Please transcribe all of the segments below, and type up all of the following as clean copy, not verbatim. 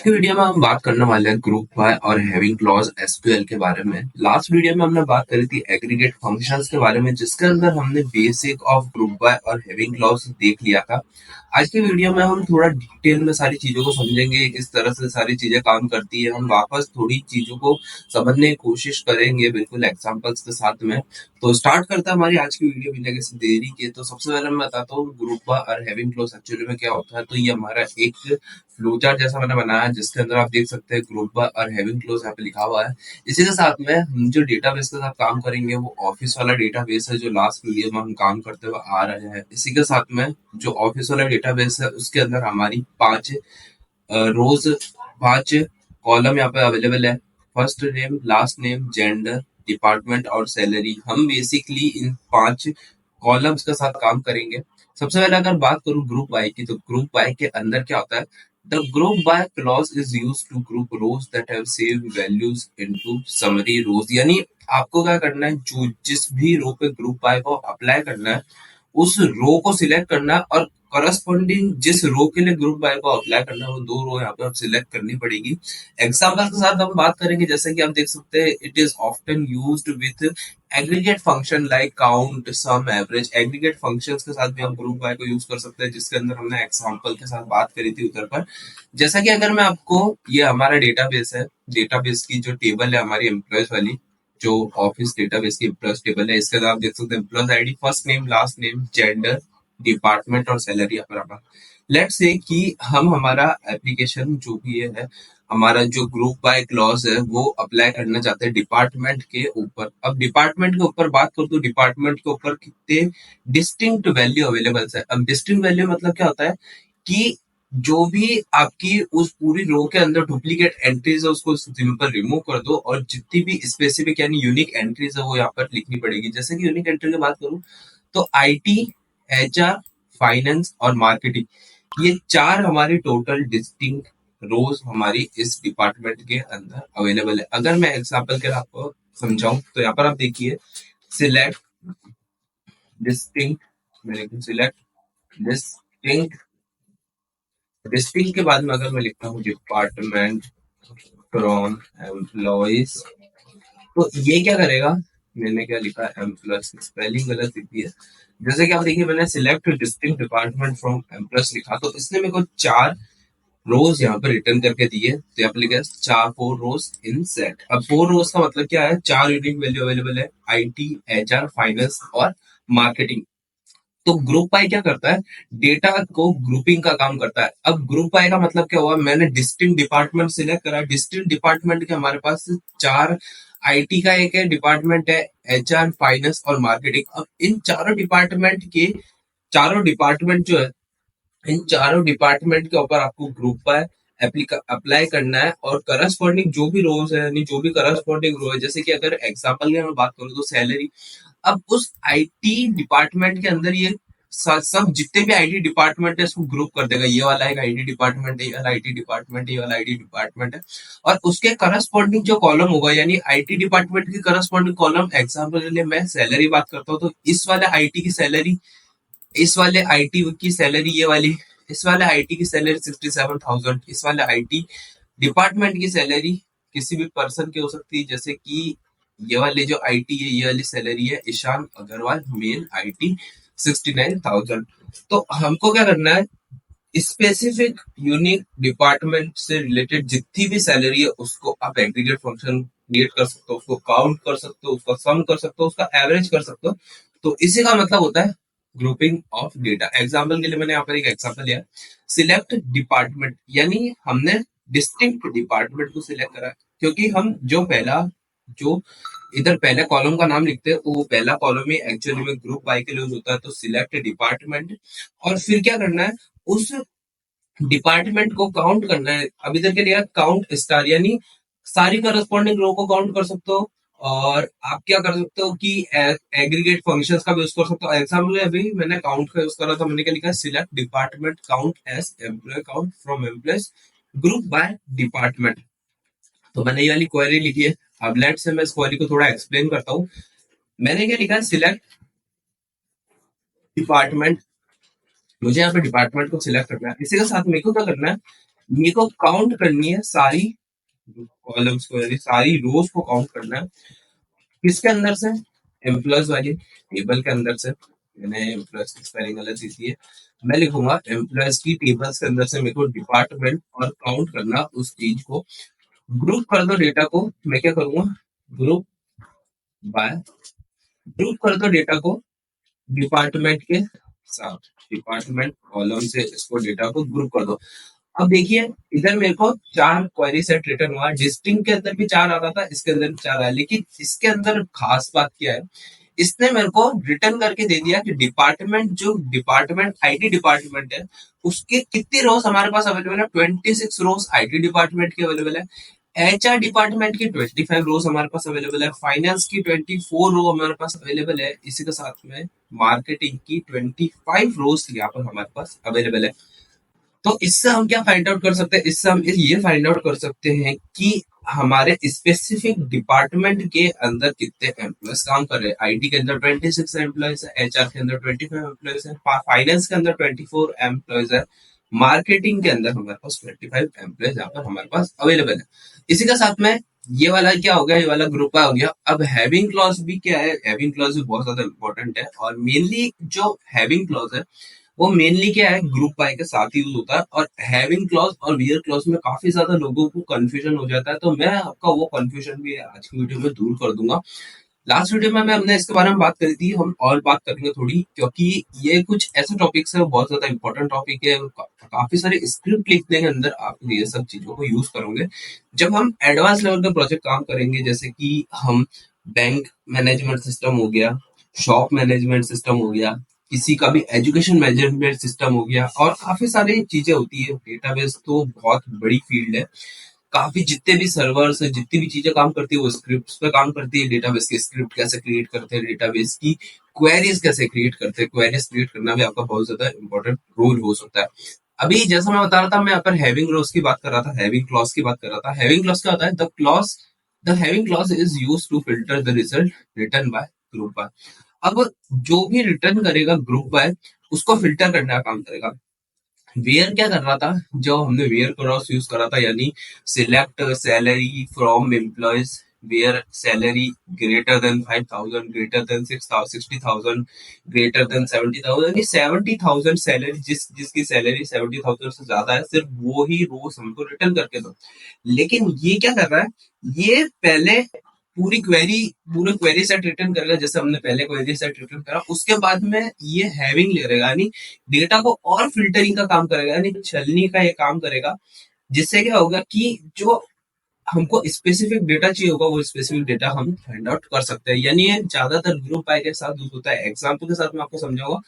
की वीडियो में हम बात करने वाले हैं ग्रुप बाय और हैविंग क्लॉज एसक्यूएल के बारे में। लास्ट वीडियो में हमने बात करी थी एग्रीगेट फंक्शंस के बारे में, जिसके अंदर हमने बेसिक ऑफ ग्रुप बाय और हैविंग क्लॉज देख लिया था। आज की वीडियो में हम थोड़ा डिटेल में सारी चीजों को समझेंगे, किस तरह से सारी चीजें काम करती है। हम वापस थोड़ी चीजों को समझने की कोशिश करेंगे, बिल्कुल एग्जांपल्स के साथ में। तो स्टार्ट करता है हमारी आज की वीडियो बिना किसी देरी के। तो सबसे पहले मैं बताता हूँ ग्रुप बाय और हैविंग क्लॉज एक्चुअली में क्या होता है। तो ये हमारा एक फ्लोचार्ट जैसा मैंने बनाया है, जिसके अंदर आप देख सकते हैं ग्रुप बाय और हैविंग क्लोज यहाँ पे लिखा हुआ है। इसी के साथ में हम जो डेटाबेस के साथ काम करेंगे वो ऑफिस वाला डेटाबेस है, जो लास्ट वीडियो में हम काम करते हुए आ रहे हैं। इसी के साथ में जो ऑफिस वाला डेटाबेस है उसके अंदर हमारी 5 रोज, 5 कॉलम यहाँ पे अवेलेबल है। First name, last name, gender, department और सैलरी। हम बेसिकली इन 5 कॉलम्स के साथ काम करेंगे। सबसे पहले अगर बात करूं ग्रुप बाय की, तो ग्रुप बाय के अंदर क्या होता है। The group by clause is used to group rows that have saved values into summary rows. यानी आपको क्या करना है, जो जिस भी रो पे ग्रुप बाय को अप्लाई करना है उस रो को सिलेक्ट करना है, और करस्पॉन्डिंग जिस रो के लिए ग्रुप बाय को अप्लाई करना है वो 2 रो यहाँ पे आप सिलेक्ट करनी पड़ेगी। एग्जाम्पल के साथ हम बात करेंगे, जैसे कि आप देख सकते हैं it is often used with aggregate function like count, sum, average. Aggregate functions के साथ भी हम ग्रुप बाय को यूज कर सकते हैं, जिसके अंदर हमने एग्जांपल के साथ बात करी थी उधर पर। जैसा कि अगर मैं आपको, ये हमारा डेटाबेस है, डेटाबेस की जो टेबल है हमारी एम्प्लॉयज वाली, जो ऑफिस डेटाबेस की एम्प्लॉयज टेबल है, इसके अंदर आप देख सकते हैं employees ID, first name, last name, gender, department और सैलरी यहाँ पर। लेट्स से कि हम हमारा एप्लीकेशन जो भी है, हमारा जो ग्रुप बाय क्लॉज है वो अप्लाई करना चाहते हैं डिपार्टमेंट के ऊपर। अब डिपार्टमेंट के ऊपर बात करूँ तो डिपार्टमेंट के ऊपर कितने डिस्टिंक्ट वैल्यू अवेलेबल है। अब डिस्टिंक्ट वैल्यू मतलब क्या होता है कि जो भी आपकी उस पूरी रो के अंदर डुप्लीकेट एंट्रीज है उसको सिंपल रिमूव कर दो, और जितनी भी स्पेसिफिक यानी यूनिक एंट्रीज है वो यहाँ पर लिखनी पड़ेगी। जैसे कि यूनिक एंट्री की बात करूँ तो आईटी, एचआर, फाइनेंस और मार्केटिंग, ये 4 हमारी टोटल डिस्टिंक्ट रोज हमारी इस डिपार्टमेंट के अंदर अवेलेबल है। अगर मैं एग्जांपल के लिए आपको समझाऊं तो यहाँ पर आप देखिए, सिलेक्ट डिस्टिंक्ट, मैंने सिलेक्ट डिस्टिंक्ट, डिस्टिंक्ट के बाद में अगर मैं लिखता हूँ डिपार्टमेंट फ्रॉम एम्प्लॉइज, तो ये क्या करेगा, मैंने क्या लिखा है एम्प्लॉयज, स्पेलिंग गलत लिखी है। जैसे कि आप देखिए मैंने select distinct department from employees लिखा, तो इसने मेरे को 4 रोज यहाँ पर रिटर्न करके दिए। तो यहाँ पर लिखा है 4 रोज इन सेट। अब 4 रोज का मतलब क्या है, 4 यूनिक वैल्यू अवेलेबल है, आईटी, एचआर, फाइनेंस और मार्केटिंग। तो ग्रुप बाय क्या करता है, डेटा को ग्रुपिंग का काम करता है। अब ग्रुप बाय का मतलब क्या हुआ, मैंने डिस्टिंक्ट डिपार्टमेंट सिलेक्ट करा, डिस्टिंक्ट डिपार्टमेंट के हमारे पास 4 आईटी का एक है डिपार्टमेंट है, एचआर, फाइनेंस और मार्केटिंग। अब इन चारों डिपार्टमेंट के, चारों डिपार्टमेंट जो है, इन चारों डिपार्टमेंट के ऊपर आपको ग्रुप बाय अप्लाई करना है, और करस्पॉन्डिंग जो भी रोज है, यानी जो भी करस्पॉन्डिंग रो है, जैसे कि अगर एग्जांपल की मैं बात करूँ तो सैलरी। अब उस आईटी डिपार्टमेंट के अंदर ये सब जितने भी आईटी डिपार्टमेंट है इसको ग्रुप कर देगा। ये वाला एक आईटी डिपार्टमेंट है, ये वाला आईटी डिपार्टमेंट है, ये वाला आईटी डिपार्टमेंट है, और उसके करस्पॉन्डिंग जो कॉलम होगा, यानी आईटी डिपार्टमेंट की करस्पॉन्डिंग कॉलम, एग्जांपल के लिए मैं सैलरी बात करता हूँ तो इस वाले आईटी की सैलरी, इस वाले आईटी की सैलरी ये वाली, इस वाले आईटी की सैलरी 67,000, इस वाले आईटी डिपार्टमेंट की सैलरी किसी भी पर्सन की हो सकती है, जैसे कि ये वाले जो आईटी है, ये वाली सैलरी है ईशान अग्रवाल, मेल, आईटी, 69,000। तो हमको क्या करना है, स्पेसिफिक यूनिक डिपार्टमेंट से रिलेटेड जितनी भी सैलरी है उसको आप एग्रीगेट फंक्शन क्रिएट कर सकते हो, उसको काउंट कर सकते हो, उसका सम कर सकते हो, उसका एवरेज कर सकते हो। तो इसी का मतलब होता है ग्रुपिंग ऑफ डेटा। एग्जाम्पल के लिए मैंने यहाँ पर एक एग्जाम्पल लिया, सिलेक्ट डिपार्टमेंट, यानी हमने डिस्टिंक्ट डिपार्टमेंट को सिलेक्ट करा, क्योंकि हम जो पहला, जो इधर पहले कॉलम का नाम लिखते हैं वो पहला कॉलम ही एक्चुअली में ग्रुप बाय के लिए यूज होता है। तो सिलेक्ट डिपार्टमेंट, और फिर क्या करना है, उस डिपार्टमेंट को काउंट करना है। अब इधर के लिए काउंट स्टार, यानी सारी करस्पॉन्डिंग रो को काउंट कर सकते हो, और आप क्या कर सकते हो कि एग्रीगेट फंक्शंस का भी यूज कर सकते हो। एग्जाम्पल अभी मैंने काउंट का यूज करा था, मैंने क्या लिखा है, select department count as employee count from employees group by department. तो मैंने ये वाली क्वेरी लिखी है। अब लेट से मैं इस क्वेरी को थोड़ा एक्सप्लेन करता हूँ। मैंने क्या लिखा है, सिलेक्ट डिपार्टमेंट, मुझे यहाँ पे डिपार्टमेंट को सिलेक्ट करना है। इसी के साथ मेरे को क्या करना है, मेरे को काउंट करनी है सारी कॉलम्स को, यानी सारी रोज को काउंट करना है। किसके अंदर से? एम्प्लॉयज वाली टेबल के अंदर से। मैंने एम्प्लॉयज की स्पेलिंग गलत दी थी। मैं लिखूंगा एम्प्लॉयज की टेबल्स के अंदर से मेरे को डिपार्टमेंट और काउंट करना उस चीज को। ग्रुप कर दो डेटा को। मैं क्या करूंगा? ग्रुप बाय, ग्रुप कर दो डेटा को डिपार्टमेंट के साथ। डिपार्टमेंट कॉलम से इसको डेटा को ग्रुप कर दो। अब देखिए, इधर मेरे को 4 क्वेरी सेट रिटर्न हुआ। डिस्टिंग के अंदर भी 4 आता था, इसके अंदर भी 4 आया। लेकिन इसके अंदर खास बात क्या है, इसने मेरे को रिटर्न करके दे दिया कि डिपार्टमेंट, जो डिपार्टमेंट आईटी डिपार्टमेंट है, उसके कितनी रोज हमारे पास अवेलेबल है। 26 रोज आईटी डिपार्टमेंट की अवेलेबल है। एचआर डिपार्टमेंट की 25 रोज हमारे पास अवेलेबल है। फाइनेंस की 24 रो हमारे पास अवेलेबल है। इसी के साथ में मार्केटिंग की 25 रोज यहाँ पर हमारे पास अवेलेबल है। तो इससे हम क्या फाइंड आउट कर सकते हैं? इससे हम ये फाइंड आउट कर सकते हैं कि हमारे स्पेसिफिक डिपार्टमेंट के अंदर कितने एम्प्लॉयज काम कर रहे हैं। आईटी के अंदर 26 एम्प्लॉयज है, एचआर के अंदर 25 एम्प्लॉयज है, फाइनेंस के अंदर 24 एम्प्लॉयज है, मार्केटिंग के अंदर हमारे पास 25 एम्प्लॉयज यहाँ पर हमारे पास अवेलेबल है। इसी के साथ में ये वाला क्या हो गया, ये वाला ग्रुप हो गया। अब हैविंग क्लॉज भी क्या है? हैविंग क्लॉज भी बहुत ज्यादा इंपॉर्टेंट है। और मेनली जो हैविंग क्लॉज है वो मेनली क्या है, ग्रुप बाय के साथ ही यूज होता है। और हैविंग क्लॉज और वियर क्लॉज में काफी ज्यादा लोगों को कंफ्यूजन हो जाता है। तो मैं आपका वो कंफ्यूजन भी आज की वीडियो में दूर कर दूंगा। लास्ट वीडियो में मैं हमने इसके बारे में बात करी थी, हम और बात करेंगे थोड़ी, क्योंकि ये कुछ ऐसे टॉपिक्स है, बहुत ज्यादा इंपॉर्टेंट टॉपिक है। काफी सारे स्क्रिप्ट लिखने के अंदर आप ये सब चीजों को यूज करोगे। जब हम एडवांस लेवल का प्रोजेक्ट काम करेंगे, जैसे कि हम बैंक मैनेजमेंट सिस्टम हो गया, शॉप मैनेजमेंट सिस्टम हो गया, किसी का भी एजुकेशन मैनेजमेंट सिस्टम हो गया, और काफी सारी चीजें होती है। डेटाबेस तो बहुत बड़ी फील्ड है। काफी जितने भी सर्वर्स है, जितनी भी चीजें काम करती है, वो स्क्रिप्ट्स पे काम करती है। डेटाबेस की स्क्रिप्ट कैसे क्रिएट करते हैं, डेटाबेस की क्वेरीज कैसे क्रिएट करते हैं, क्वेरीज क्रिएट करना भी आपका बहुत ज्यादा इंपॉर्टेंट रोल हो सकता है। अभी जैसा मैं बता रहा था, मैं यहाँ पर हैविंग क्लॉज की बात कर रहा था, हैविंग क्लॉज की बात कर रहा था। हैविंग क्लॉज क्या होता है? The having clause is used to filter the result return by group by. अब जो भी रिटर्न करेगा ग्रुप बाय, उसको फिल्टर करने का काम करेगा। वेयर क्या कर रहा था? जो हमने वेयर क्रॉस यूज करा था, यानी select salary from employees where salary greater than 5,000, greater than 60,000, greater than 70,000, यानी 70,000 सैलरी, जिसकी सैलरी 70,000 से ज्यादा है, सिर्फ वो ही रोज हमको रिटर्न करके दो। लेकिन ये क्या कर रहा है? ये पहले पूरी क्वेरी, पूरे क्वेरी सेट रिटर्न करेगा, जैसे हमने पहले क्वेरी सेट रिटर्न करा। उसके बाद में ये हैविंग ले रहेगा, यानी डेटा को और फिल्टरिंग का काम करेगा, यानी छलनी का ये काम करेगा। जिससे क्या होगा कि जो हमको स्पेसिफिक डेटा चाहिए होगा, वो स्पेसिफिक डेटा हम फाइंड आउट कर सकते हैं। यानी ये ज्यादातर ग्रुप बाय के साथ यूज होता है। एग्जाम्पल के साथ मैं आपको समझाऊंगा।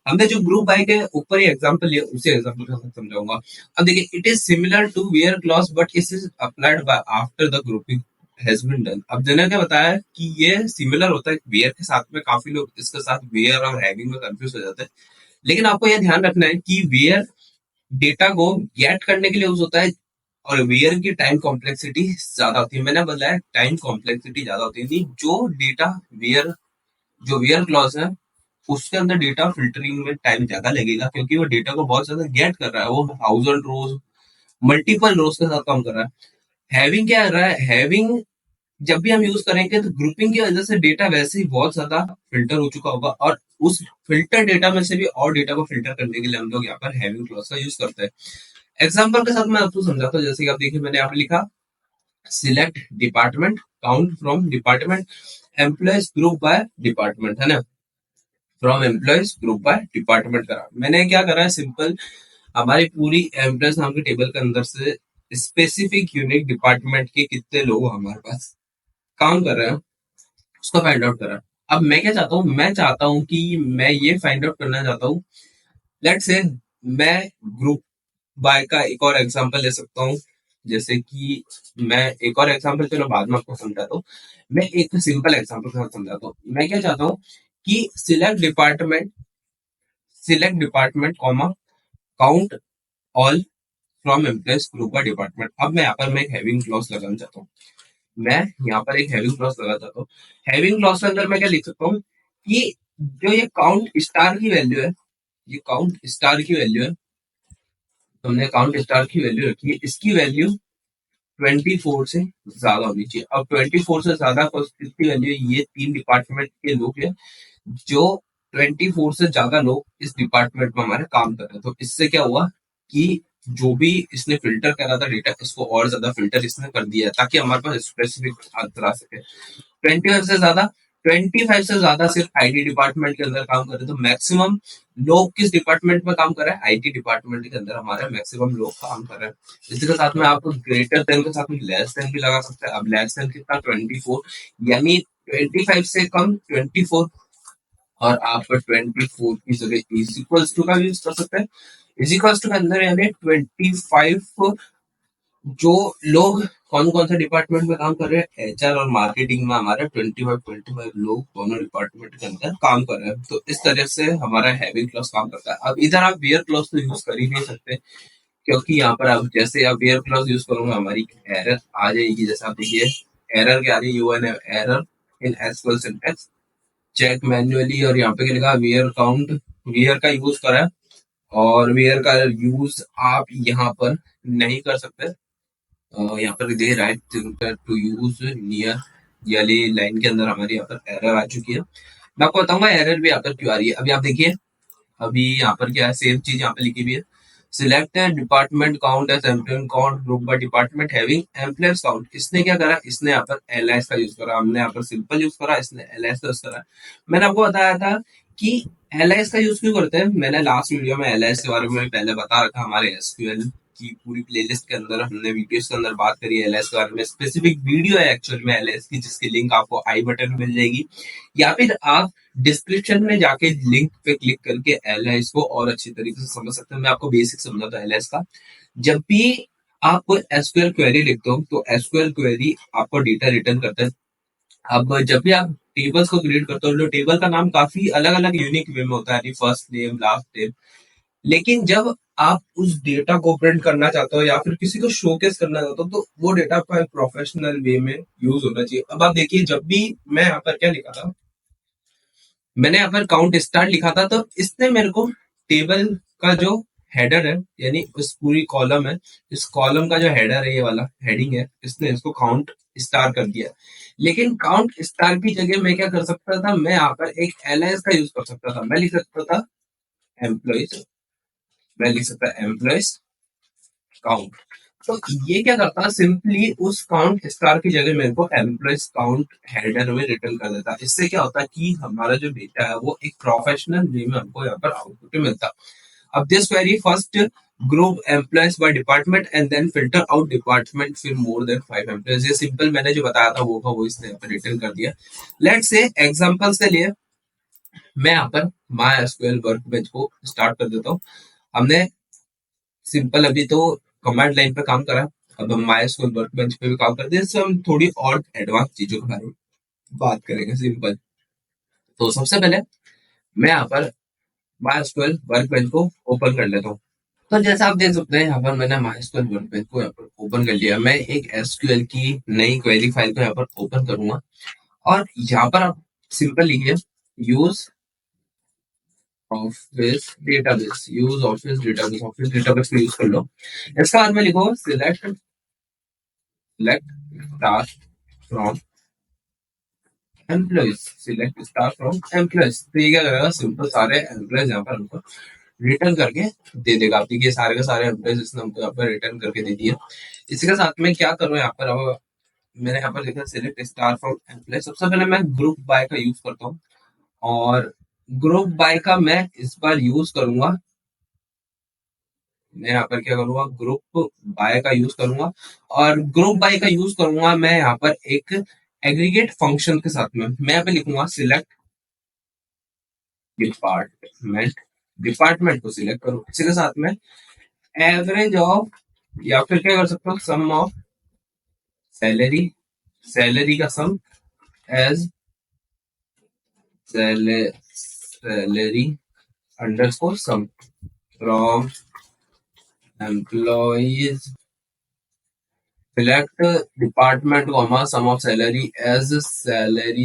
हमने जो ग्रुप बाय के ऊपर ही एग्जाम्पल लिया, उसी एग्जाम्पल के साथ समझाऊंगा। अब देखिए, it is similar to where clause but it is applied by after the grouping has been done. अब मैंने क्या बताया कि ये सिमिलर होता है वेयर के साथ में। काफी लोग इसके साथ वेयर और हैविंग में कंफ्यूज हो जाते हैं। लेकिन आपको यह ध्यान रखना है कि वेयर डेटा को गेट करने के लिए यूज होता है, और वेयर की टाइम कॉम्प्लेक्सिटी ज्यादा होती है। मैंने बताया टाइम कॉम्प्लेक्सिटी ज्यादा होती है, नहीं जो डेटा वेयर, जो वेयर क्लॉज है, उसके अंदर डेटा फिल्टरिंग में टाइम ज्यादा लगेगा, क्योंकि वो डेटा को बहुत ज्यादा गेट कर रहा है। वो 1000 रोज, मल्टीपल रोज के साथ काम कर रहा है। हैविंग क्या कर रहा है? हैविंग जब भी हम यूज करेंगे, तो ग्रुपिंग की वजह से डेटा वैसे ही बहुत ज्यादा फिल्टर हो चुका होगा, और उस फिल्टर डेटा में से भी और डेटा को फिल्टर करने के लिए हम लोग यहाँ पर हैविंग क्लॉज का यूज करते हैं। एग्जाम्पल के साथ मैं आपको समझाता हूँ। जैसे कि आप देखिए, मैंने यहाँ पे लिखा select department, count from department, employees group by department, है ना। From employees group by department करा। मैंने क्या करा है? सिंपल, हमारी पूरी एम्प्लॉयज नाम के टेबल के अंदर से स्पेसिफिक यूनिक डिपार्टमेंट के कितने लोग हमारे पास काम कर रहे हैं, उसको फाइंड आउट करा। अब मैं क्या चाहता हूँ? मैं चाहता हूँ कि मैं ये फाइंड आउट करना चाहता हूँ, लेट्स से मैं ग्रुप बाय का एक और एग्जांपल ले सकता हूँ। जैसे कि मैं एक और एग्जांपल, चलो बाद में आपको समझाता हूँ। मैं एक सिंपल एग्जांपल के साथ समझाता हूँ। मैं क्या चाहता हूँ कि select department comma count all from employees group by department. अब मैं यहाँ पर मैं एक हैविंग क्लॉज लगाना चाहता हूँ। मैं यहाँ पर एक हैविंग क्लॉज लगाना चाहता हूँ। हैविंग क्लॉज के अंदर मैं क्या लिख सकता हूँ कि जो ये काउंट स्टार की वैल्यू है, ये काउंट स्टार की वैल्यू है, तो हमने अकाउंट स्टार की वैल्यू रखी है, इसकी वैल्यू 24 से ज्यादा होनी चाहिए। अब 24 से ज्यादा किसकी वैल्यू, ये 3 डिपार्टमेंट के लोग हैं जो 24 से ज्यादा लोग इस डिपार्टमेंट में हमारे काम कर रहे हैं। तो इससे क्या हुआ कि जो भी इसने फिल्टर करा था डेटा, इसको और ज्यादा फिल्टर इसने कर दिया है ताकि हमारे पास स्पेसिफिक आंसर आ सके। 25 से ज्यादा, 25 से ज्यादा सिर्फ आईटी डिपार्टमेंट के अंदर काम कर रहे हैं। तो मैक्सिमम लोग किस डिपार्टमेंट में काम कर रहे हैं, आईटी डिपार्टमेंट के अंदर हमारे मैक्सिमम लोग काम कर रहे हैं। इसी के साथ में आप ग्रेटर देन के साथ में लेस देन भी लगा सकते हैं। अब लेस देन कितना, 24, यानी 25 से कम 24, और आप 24 की जगह इज इक्वल्स टू का यूज कर सकते हैं। इज इक्वल्स टू के अंदर यानी 25 जो लोग कौन कौन से डिपार्टमेंट में काम कर रहे हैं, एचआर और मार्केटिंग में हमारे 25 लोग दोनों डिपार्टमेंट के अंदर काम कर रहे हैं। तो इस तरह से हमारा हैविंग क्लॉज काम करता है। अब इधर आप वेयर क्लॉज तो यूज कर ही नहीं सकते, क्योंकि यहाँ पर आप जैसे आप वेयर क्लॉज यूज करोगे हमारी एरर आ जाएगी। जैसे आप देखिए एरर क्या आ रही है, UN error in SQL syntax check manually, और यहाँ पे क्या लिखा, वेयर काउंट, वेयर का यूज करा है, और वेयर का यूज आप यहाँ पर नहीं कर सकते। यहाँ पर दे राइट टू यूज नियर, वाली लाइन के अंदर हमारी यहाँ पर एरर आ चुकी है। मैं आपको बताऊंगा एरर भी यहाँ पर क्यों आ रही है। अभी आप देखिए, अभी यहाँ पर क्या है, सेम चीज यहाँ पे लिखी हुई है। Select department count as employee count group by department having employees count. इसने क्या करा, इसने यहाँ पर एलआईएस का यूज करा, हमने यहाँ पर सिंपल यूज करा, इसने एलआईएस का यूज करा। मैंने आपको बताया था कि एलआईएस का यूज क्यों करते हैं, मैंने लास्ट वीडियो में एलआईएस के बारे में पहले बता रखा। हमारे एसक्यूएल की पूरी प्लेलिस्ट के अंदर हमने वीडियोस के अंदर बात करी है एलआईएस के बारे में, स्पेसिफिक वीडियो है एक्चुअल में एलआईएस की, जिसकी लिंक आपको आई बटन में मिल जाएगी, या फिर आप डिस्क्रिप्शन में जाके लिंक पे क्लिक करके एलआईएस को और अच्छी तरीके से समझ सकते हैं। मैं आपको बेसिक समझाता हूँ एलआईएस का। जब भी आप कोई एसक्यूएल क्वेरी लिखते हो तो एसक्यूएल क्वेरी आपको डेटा रिटर्न करता है। अब जब भी आप टेबल्स को क्रिएट करते हो, तो टेबल का नाम काफी अलग अलग यूनिक वे में होता है, फर्स्ट नेम लास्ट नेम। लेकिन जब आप उस डेटा को प्रिंट करना चाहते हो या फिर किसी को शोकेस करना चाहते हो, तो वो डेटा आपका प्रोफेशनल वे में यूज होना चाहिए। अब आप देखिए, जब भी मैं यहाँ पर क्या लिखा था, मैंने यहाँ पर काउंट स्टार्ट लिखा था, तो इसने मेरे को टेबल का जो हेडर है, यानी उस पूरी कॉलम है, इस कॉलम का जो हेडर है, ये वाला हेडिंग है, इसने इसको काउंट स्टार कर दिया। लेकिन काउंट स्टार की जगह मैं क्या कर सकता था, मैं यहाँ पर एक एलआईएस का यूज कर सकता था। मैं लिख सकता था एम्प्लॉइज, मैं लिख सकता एम्प्लॉइज काउंट। तो ये क्या करता है, सिंपली उस काउंट स्टार की जगह मेरे को एम्प्लॉइज काउंट हेडर में रिटर्न कर देता है। इससे क्या होता है कि हमारा जो डेटा है वो एक प्रोफेशनल वे में हमको यहाँ पर आउटपुट मिलता है। अब this query first group employees by department and then filter out department फिर मोर देन 5 एम्प्लॉइज। ये सिंपल मैंने जो बताया था वो का वो इसने यहाँ पर रिटर्न कर दिया। लेट्स से एग्जांपल के लिए मैं यहाँ पर माय एसक्यूएल वर्कबेंच को स्टार्ट कर देता हूँ। हमने सिंपल अभी तो कमांड लाइन पे काम करा, अब हम माई एसक्यूएल वर्कबेंच पे भी काम करते हैं। इससे हम थोड़ी और एडवांस चीजों के बारे में बात करेंगे। सिंपल, तो सबसे पहले मैं यहाँ पर माई एसक्यूएल वर्कबेंच को ओपन कर लेता हूँ। तो जैसा आप देख सकते हैं, यहाँ पर मैंने माई एसक्यूएल वर्कबेंच को यहाँ पर ओपन कर लिया। मैं एक एसक्यूएल की नई क्वेरी फाइल को यहाँ पर ओपन करूंगा, और यहाँ पर आप सिंपल लिखिए use office database, use office database, office database को यूज कर लो। इसका बाद में लिखो select star from employees, select star from employees. तो ये क्या करेगा, सिंपल सारे एम्प्लॉइज यहाँ पर हमको रिटर्न करके दे देगा। आप देखिए सारे के सारे एम्प्लॉइज इसने हमको यहाँ पर रिटर्न करके दे दिए। इसी के साथ में क्या करूँ यहाँ पर, अब मैंने यहाँ पर लिखा सिलेक्ट स्टार फ्रॉम एम्प्लॉइज। सबसे पहले मैं ग्रुप बाय का यूज करता हूँ, और ग्रुप बाय का मैं इस बार यूज करूंगा, मैं यहाँ पर क्या करूंगा, ग्रुप बाय का यूज करूंगा। और ग्रुप बाय का यूज करूंगा मैं यहाँ पर एक एग्रीगेट फंक्शन के साथ में। मैं यहाँ पे लिखूंगा सिलेक्ट डिपार्टमेंट, डिपार्टमेंट को सिलेक्ट करूँ, इसी के साथ में एवरेज ऑफ, या फिर क्या कर सकता हूँ, सम ऑफ सैलरी, सैलरी का sum as salary underscore sum from employees, select department comma sum of salary as salary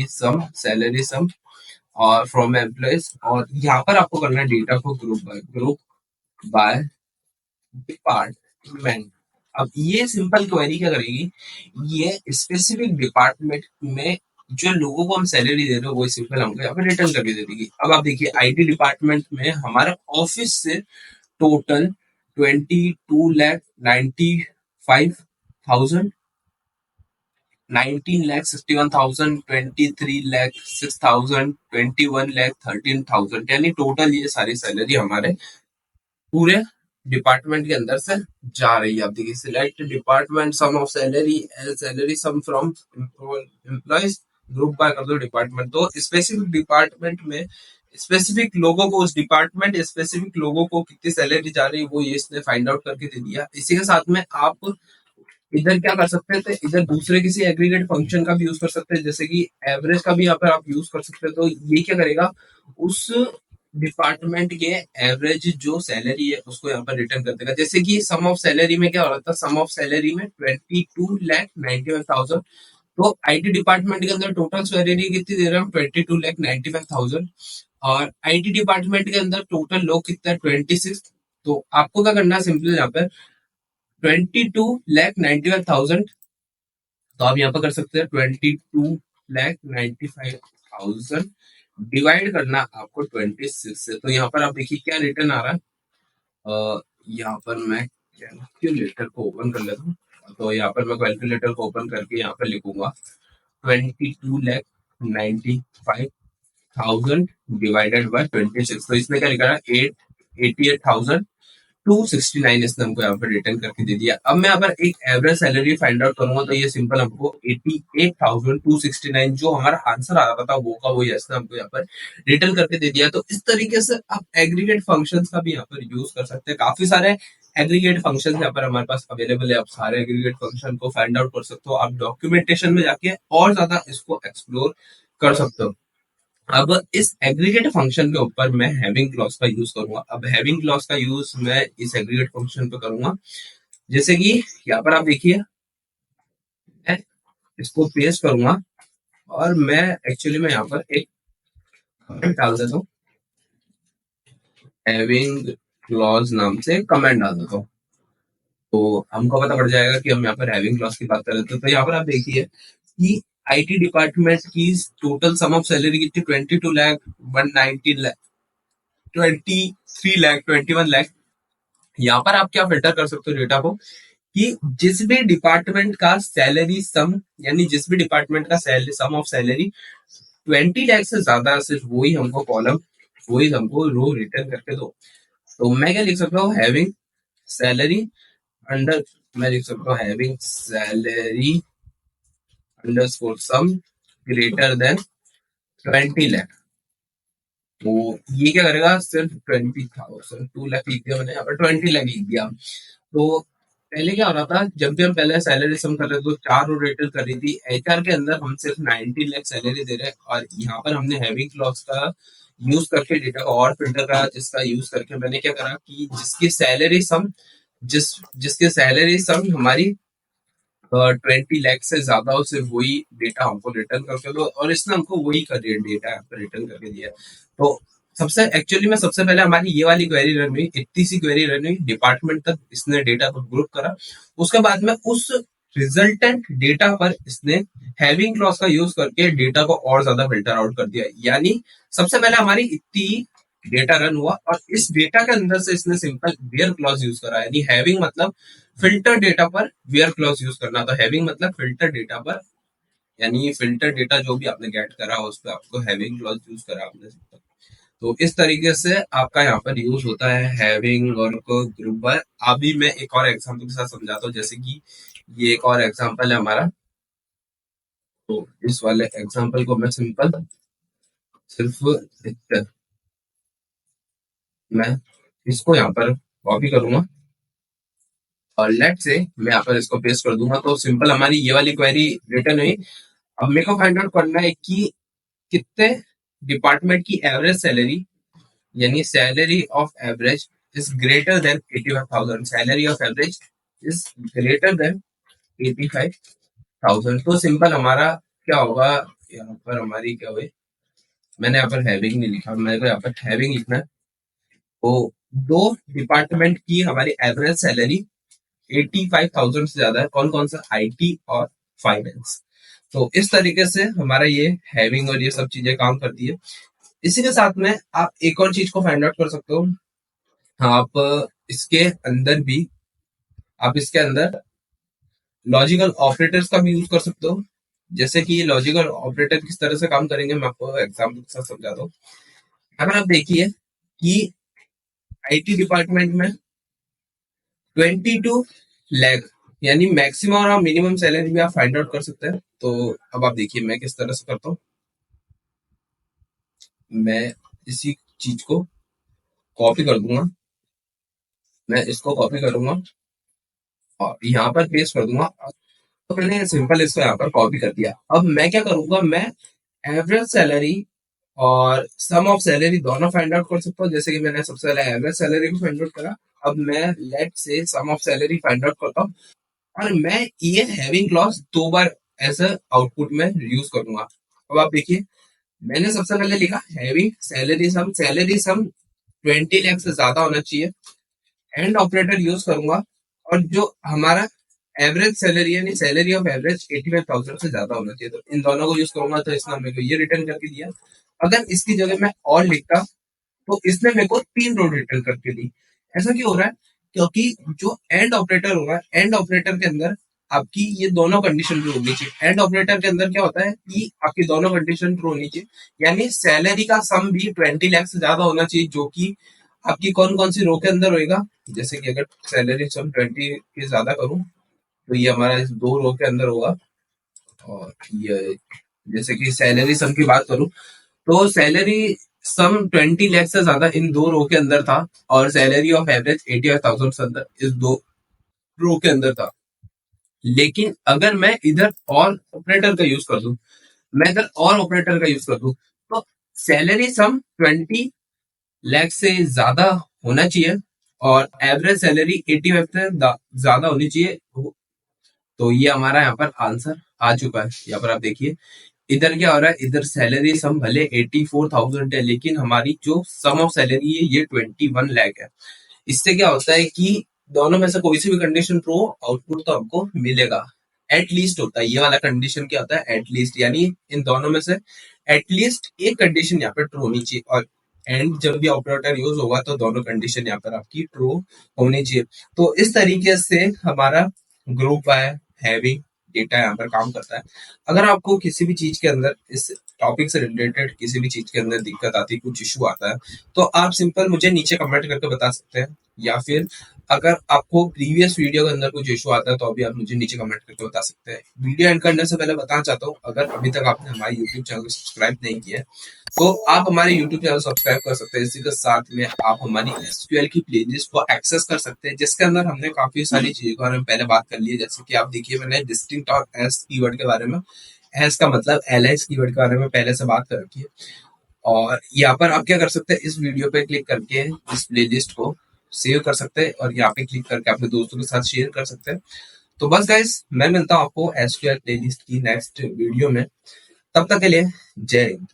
sum और फ्रॉम एम्प्लॉइज। और यहाँ पर आपको करना है डेटा को ग्रुप बाय डिपार्टमेंट। अब ये सिंपल क्वेरी क्या करेगी, ये स्पेसिफिक डिपार्टमेंट में जो लोगों को हम सैलरी दे रहे हो वो सिंपल हमको यहाँ पे रिटर्न करके दे देगी। अब आप देखिए आईटी डिपार्टमेंट में हमारा ऑफिस से टोटल 22,95,000, 19,61,000, 23,06,000, 21,13,000, यानी टोटल ये सारी सैलरी हमारे पूरे डिपार्टमेंट के अंदर से जा रही है। आप देखिए select department sum of salary as salary sum from employees, group by कर दो डिपार्टमेंट। तो स्पेसिफिक डिपार्टमेंट में स्पेसिफिक लोगों को, उस डिपार्टमेंट स्पेसिफिक लोगों को कितनी सैलरी जा रही है वो ये इसने फाइंड आउट करके दे दिया। इसी के साथ में आप इधर क्या कर सकते थे, इधर दूसरे किसी एग्रीगेट फंक्शन का भी यूज कर सकते हैं, जैसे कि एवरेज का भी यहाँ पर आप यूज कर सकते हैं। तो ये क्या करेगा, उस डिपार्टमेंट के एवरेज जो सैलरी है उसको यहाँ पर रिटर्न कर देगा। जैसे कि सम ऑफ सैलरी में क्या हो रहा था, सम ऑफ सैलरी में 22,91,000। तो आईटी डिपार्टमेंट के अंदर टोटल सैलरी कितनी दे रहे हैं, 22,95,000। और आईटी डिपार्टमेंट के अंदर टोटल लोग कितना है, 26। तो आपको क्या करना है, सिंपल यहाँ पर 22,95,000, तो आप यहाँ पर कर सकते हैं 22,95,000 डिवाइड करना आपको 26 से। तो यहाँ पर आप देखिए क्या रिटर्न आ रहा है। यहाँ पर मैं कैलकुलेटर को ओपन कर लेता हूँ। तो यहाँ पर मैं कैलकुलेटर को ओपन करके यहाँ पर लिखूंगा 22,95,000 डिवाइडेड बाय 26। तो इसमें क्या लिखा है, 88,269 इसने हमको यहाँ पर रिटर्न करके दे दिया। अब मैं यहाँ पर एक एवरेज सैलरी फाइंड आउट करूंगा, तो ये सिंपल हमको 88,269 जो हमारा आंसर आ रहा था वो का वही इसने हमको यहाँ पर रिटर्न करके दे दिया। तो इस तरीके से आप एग्रीगेट फंक्शंस का भी यहाँ पर यूज कर सकते हैं। काफी सारे एग्रीगेट फंक्शन यहाँ पर हमारे पास अवेलेबल है, आप सारे एग्रीगेट फंक्शन को फाइंड आउट कर सकते हो। आप डॉक्यूमेंटेशन में जाके और ज्यादा इसको एक्सप्लोर कर सकते हो। अब इस एग्रीगेट फंक्शन के ऊपर मैं हैविंग क्लॉज का यूज करूंगा। अब हैविंग क्लॉज का यूज मैं इस एग्रीगेट फंक्शन पे करूंगा, जैसे कि यहाँ पर आप देखिए मैं इसको पेस्ट करूंगा और मैं एक्चुअली में यहाँ पर एक कमेंट डाल देता हूँ, हैविंग क्लॉज नाम से कमेंट डाल देता हूँ। तो हमको पता पड़ जाएगा कि हम यहाँ पर हैविंग क्लॉज की बात कर रहे थे। तो यहाँ पर आप देखिए कि आईटी डिपार्टमेंट की टोटल सम ऑफ सैलरी कितनी, 22 लाख, 119 लाख, 23 लाख, 21 लाख। यहाँ पर आप क्या फिल्टर कर सकते हो डेटा को, कि जिस भी डिपार्टमेंट का सैलरी सम, यानी जिस भी डिपार्टमेंट का सैलरी सम ऑफ सैलरी 20 लाख से ज्यादा है, सिर्फ वही हमको कॉलम, वही हमको रो रिटर्न करके दो। तो मैं क्या लिख सकता हूँ, हैविंग सैलरी अंडर, मैं लिख सकता हूँ हैविंग सैलरी अंडरस्कोर सम ग्रेटर देन 20 लाख। तो ये क्या करेगा, सिर्फ 20,000, 2 लाख लिख दिया मैंने, यहाँ पर 20 लाख लिख दिया। तो पहले क्या हो रहा था, जब भी हम पहले सैलरी सम कर रहे थे तो 4 रो रेटल कर रही थी, एचआर के अंदर हम सिर्फ 19 लाख सैलरी दे रहे हैं। और यहाँ पर हमने हैविंग क्लॉज का यूज करके डेटा को और फिल्टर करा, जिसका यूज करके मैंने क्या करा कि जिसकी सैलरी सम, जिसकी सैलरी सम हमारी 20 लाख से ज्यादा हो, सिर्फ वही डेटा हमको रिटर्न करके दो। और इसने हमको वही का डेटा यहाँ पर रिटर्न करके दिया। तो सबसे एक्चुअली में सबसे पहले हमारी ये वाली क्वेरी रन हुई, इतनी सी क्वेरी रन हुई, डिपार्टमेंट तक इसने डेटा को ग्रुप करा। उसके बाद में उस रिजल्टेंट डेटा पर इसने हैविंग क्लॉज का यूज करके डेटा को और ज्यादा फिल्टर आउट कर दिया। यानी सबसे पहले हमारी इतनी डेटा रन हुआ और इस डेटा के अंदर से इसने सिंपल वेयर क्लॉज यूज करा। यानी हैविंग मतलब फिल्टर डेटा पर वेयर क्लॉज यूज करना। तो हैविंग मतलब फिल्टर डेटा पर, यानी फिल्टर डेटा जो भी आपने गेट करा उस पर आपको हैविंग क्लॉज यूज करा आपने। तो इस तरीके से आपका यहाँ पर यूज होता है हैविंग और ग्रुप बाय। अभी मैं एक और एग्जांपल के साथ समझाता हूँ, जैसे कि ये एक और एग्जांपल है हमारा। तो इस वाले एग्जांपल को मैं सिंपल सिर्फ मैं इसको यहाँ पर कॉपी करूंगा और लेट से मैं यहाँ पर इसको पेस्ट कर दूंगा। तो सिंपल हमारी ये वाली क्वेरी रिटर्न हुई। अब मेरे को फाइंड आउट करना है कि कितने डिपार्टमेंट की एवरेज सैलरी, यानी salary of average is greater than 85,000, salary of average is greater than 85,000। तो सिंपल हमारा क्या होगा, यहाँ पर हमारी क्या हुई, मैंने यहाँ पर हैविंग नहीं लिखा, मेरे को यहाँ पर हैविंग लिखना है। तो दो डिपार्टमेंट की हमारी एवरेज सैलरी 85,000 से ज्यादा है। कौन कौन सा? आईटी और फाइनेंस। तो इस तरीके से हमारा ये हैविंग और ये सब चीजें काम करती है। इसी के साथ में आप एक और चीज को फाइंड आउट कर सकते हो। आप इसके अंदर भी आप इसके अंदर लॉजिकल ऑपरेटर्स का भी यूज कर सकते हो। जैसे कि ये लॉजिकल ऑपरेटर किस तरह से काम करेंगे, मैं आपको एग्जाम्पल के साथ समझाता हूँ। अगर आप देखिए कि आईटी डिपार्टमेंट में 22 लाख यानी मैक्सिमम और मिनिमम सैलरी भी आप फाइंड आउट कर सकते हैं। तो अब आप देखिए मैं किस तरह से करता हूँ। मैं इसी चीज को कॉपी कर दूंगा, मैं इसको कॉपी करूंगा और यहाँ पर पेस्ट कर दूंगा। तो मैंने सिंपल इसको यहाँ पर कॉपी कर दिया। अब मैं क्या करूंगा, मैं एवरेज सैलरी और सम ऑफ सैलरी दोनों फाइंड आउट कर सकता हूँ। जैसे कि मैंने सबसे पहले एवरेज सैलरी को फाइंड आउट करा, अब मैं लेट से सम ऑफ सैलरी फाइंड आउट करता हूँ और मैं ये हैविंग क्लॉज दो बार एज अ आउटपुट में यूज करूंगा। अब आप देखिए मैंने सबसे पहले लिखा हैविंग सैलरी सम 20 लाख से ज्यादा होना चाहिए, एंड ऑपरेटर यूज करूंगा, और जो हमारा एवरेज सैलरी यानी सैलरी ऑफ एवरेज 85,000 से ज्यादा होना चाहिए। तो इन दोनों को यूज करूंगा, तो इसने मेरे को ये रिटर्न करके दिया। अगर इसकी जगह मैं और लिखता तो इसने मेरे को 3 रो रिटर्न करके दी। ऐसा क्यों हो रहा है? क्योंकि जो एंड ऑपरेटर होगा, एंड ऑपरेटर के अंदर आपकी ये दोनों कंडीशन ट्रू होनी चाहिए। एंड ऑपरेटर के अंदर क्या होता है कि आपकी दोनों कंडीशन ट्रू होनी चाहिए, यानी सैलरी का सम भी 20 लाख से ज्यादा होना चाहिए, जो कि आपकी कौन कौन सी रो के अंदर होएगा। जैसे कि अगर सैलरी सम 20 के ज्यादा करूं तो ये हमारा इस दो रो के अंदर होगा। और ये जैसे कि सैलरी सम की बात करूं तो सैलरी सम 20 लाख से ज्यादा इन दो रो के अंदर था, और सैलरी ऑफ एवरेज 85,000 से अंदर इस दो रो के अंदर था। लेकिन अगर मैं इधर और ऑपरेटर का यूज कर दूं, मैं इधर और ऑपरेटर का यूज कर दूं, तो सैलरी सम 20 लाख से ज्यादा होना चाहिए और एवरेज सैलरी 85 से ज्यादा होनी चाहिए। तो ये हमारा यहाँ पर आंसर आ चुका है। यहाँ पर आप देखिए इधर क्या हो रहा है, इधर सैलरी सम भले 84,000 है, लेकिन हमारी जो सम ऑफ सैलरी है ये 21 लाख है। इससे क्या होता है कि दोनों में से कोई सी भी कंडीशन ट्रू हो, आउटपुट तो हमको मिलेगा। एटलीस्ट होता है ये वाला कंडीशन, क्या होता है एटलीस्ट, यानी इन दोनों में से एटलीस्ट एक कंडीशन यहाँ पर ट्रू होनी चाहिए। और एंड जब भी ऑपरेटर यूज होगा तो दोनों कंडीशन यहाँ पर आपकी ट्रू होनी चाहिए। तो इस तरीके से हमारा ग्रुप है हैविंग डेटा यहाँ पर काम करता है। अगर आपको किसी भी चीज के अंदर इस टॉपिक से रिलेटेड किसी भी चीज के अंदर दिक्कत आती है, कुछ इशू आता है, तो आप सिंपल मुझे नीचे कमेंट करके बता सकते हैं। या फिर अगर आपको प्रीवियस वीडियो के अंदर कुछ इशू आता है तो अभी आप मुझे नीचे कमेंट करके बता सकते हैं। वीडियो एंड करने से पहले बताना चाहता हूँ, अगर अभी तक आपने हमारे यूट्यूब चैनल को सब्सक्राइब नहीं किया है तो आप हमारे यूट्यूब चैनल सब्सक्राइब कर सकते हैं। इसी के साथ में आप हमारी एसक्यूएल की प्लेलिस्ट को एक्सेस कर सकते हैं, जिसके अंदर हमने काफी सारी चीजों के बारे में पहले बात कर ली है। जैसे कि आप देखिए मैंने डिस्टिंक्ट और एस कीवर्ड के बारे में, एस का मतलब एलआईस कीवर्ड के बारे में पहले से बात कर रखी है। और यहाँ पर आप क्या कर सकते हैं, इस वीडियो पे क्लिक करके इस प्लेलिस्ट को सेव कर सकते हैं और यहाँ पे क्लिक करके अपने दोस्तों के साथ शेयर कर सकते हैं। तो बस गाइस मैं मिलता हूँ आपको एसक्यूएल प्लेलिस्ट की नेक्स्ट वीडियो में। तब तक के लिए जय हिंद।